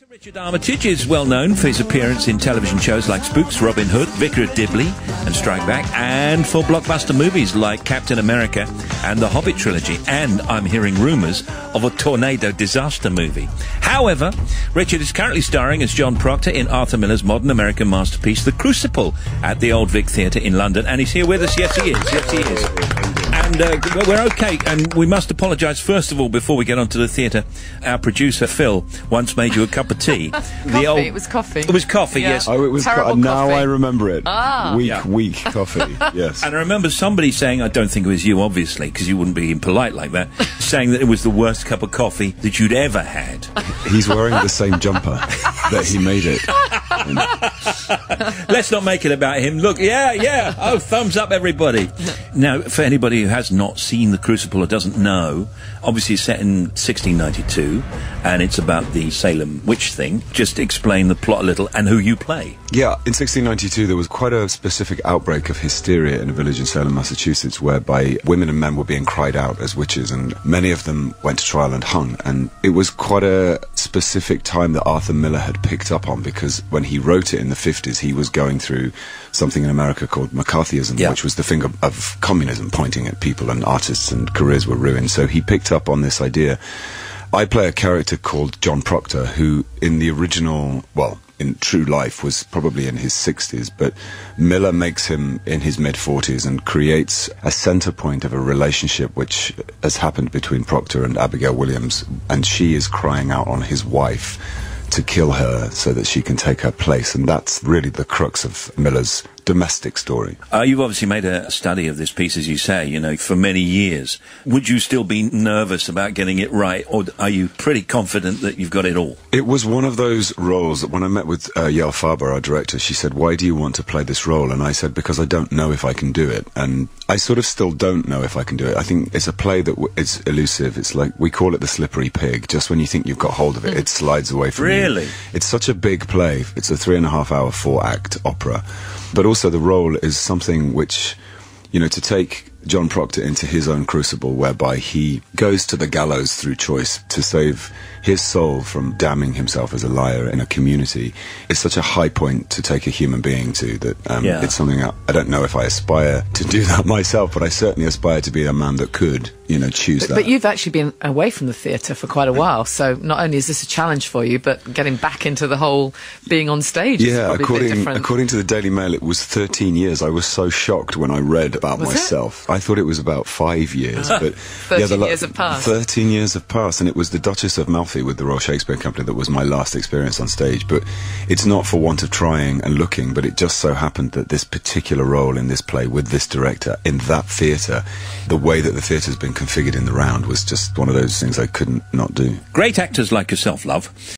Richard Armitage is well known for his appearance in television shows like Spooks, Robin Hood, Vicar of Dibley and Strike Back, and for blockbuster movies like Captain America and the Hobbit trilogy, and I'm hearing rumours of a tornado disaster movie. However, Richard is currently starring as John Proctor in Arthur Miller's modern American masterpiece The Crucible at the Old Vic Theatre in London, and he's here with us. Yes, he is. Yes, he is. And we're okay, and we must apologise first of all before we get onto the theatre. Our producer Phil once made you a cup of tea. It was coffee. It was coffee, yeah. yes. Oh, it was now I remember it. Weak coffee, yes. And I remember somebody saying, I don't think it was you, obviously, because you wouldn't be impolite like that, saying that it was the worst cup of coffee that you'd ever had. He's wearing the same jumper that he made it. Let's not make it about him. Look, yeah. Oh, thumbs up, everybody. Now, for anybody who has not seen The Crucible or doesn't know, obviously it's set in 1692, and it's about the Salem witch thing. Just explain the plot a little and who you play. Yeah, in 1692 there was quite a specific outbreak of hysteria in a village in Salem, Massachusetts, whereby women and men were being cried out as witches, and many of them went to trial and hung. And it was quite a specific time that Arthur Miller had picked up on, because when he wrote it in the 50s, he was going through something in America called McCarthyism, which was the finger of communism pointing at people, and artists and careers were ruined. So he picked up on this idea. I play a character called John Proctor, who in the original, well, in true life was probably in his 60s, but Miller makes him in his mid-40s and creates a centre point of a relationship which has happened between Proctor and Abigail Williams, and she is crying out on his wife to kill her so that she can take her place, and that's really the crux of Miller's domestic story. You've obviously made a study of this piece, as you say, for many years. Would you still be nervous about getting it right, or are you pretty confident that you've got it all? It was one of those roles that when I met with Yael Farber, our director, she said, "Why do you want to play this role?" And I said, "Because I don't know if I can do it." And I sort of still don't know if I can do it. I think it's a play that it's elusive. It's like, we call it the slippery pig. Just when you think you've got hold of it, it slides away from you. Really? It's such a big play. It's a 3.5-hour, 4-act opera. But also the role is something which, to take John Proctor into his own crucible, whereby he goes to the gallows through choice to save his soul from damning himself as a liar in a community, is such a high point to take a human being to, that it's something I don't know if I aspire to do that myself, but I certainly aspire to be a man that could, choose that. But you've actually been away from the theatre for quite a while, so not only is this a challenge for you, but getting back into the whole being on stage is probably a bit different. According to the Daily Mail, it was 13 years. I was so shocked when I read about myself. I thought it was about 5 years, but 13 years have passed. 13 years have passed, and it was the Duchess of Malfi with the Royal Shakespeare Company that was my last experience on stage. But it's not for want of trying and looking, but it just so happened that this particular role in this play with this director in that theatre, the way that the theatre's been configured in the round, was just one of those things I couldn't not do. Great actors like yourself, love.